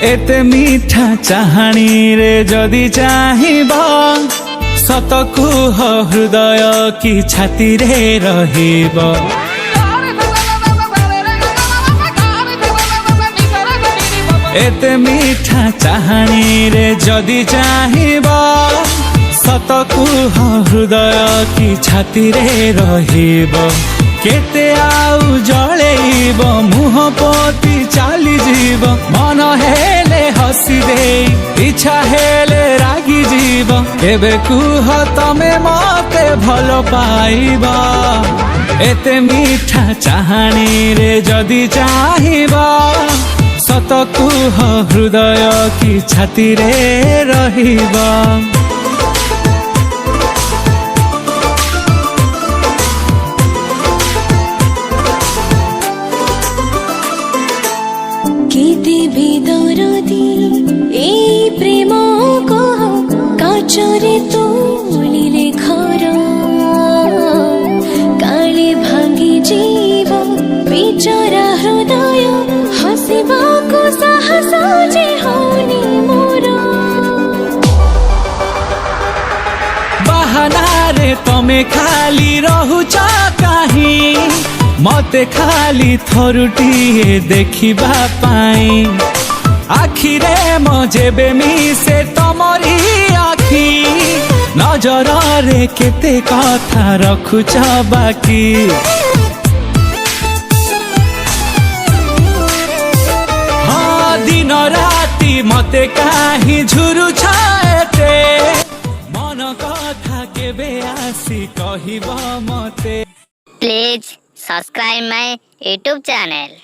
एते मीठा चाहाणी रे जदि चाहिब सतकु हृदय की छाती रे रहिब। एते मीठा चाहाणी रे जदि चाहिब सतकु हृदय की छाती रे रहिब। केते आउ जळेइब मुह पोती चाली जीव मन हेले हसी दे इच्छा हेले रागी जीव। एबे कुह तमे मते भल पाइब एते मीठा चाहाणी रे जदि चाहिब सतकु हृदय की छाती रे रहिब। केते भी दरदी ए प्रेम कह काचरे तोलिले घर काले भांगी जीव बिचरा हृदय हसिबाको साहस जे होनी मोर। बहाना रे तमे खाली रहुछ काहीं मते खाली थरुटिए देखिबा पाई। आखिरे मजेबे मिसे तमरी आखी नजर रे केते कथा रखुछ बाकी। हाँ दिन राति मते काहि झुरुछ एते मन कथा केबे आसी कहिब मते। Please subscribe my YouTube channel.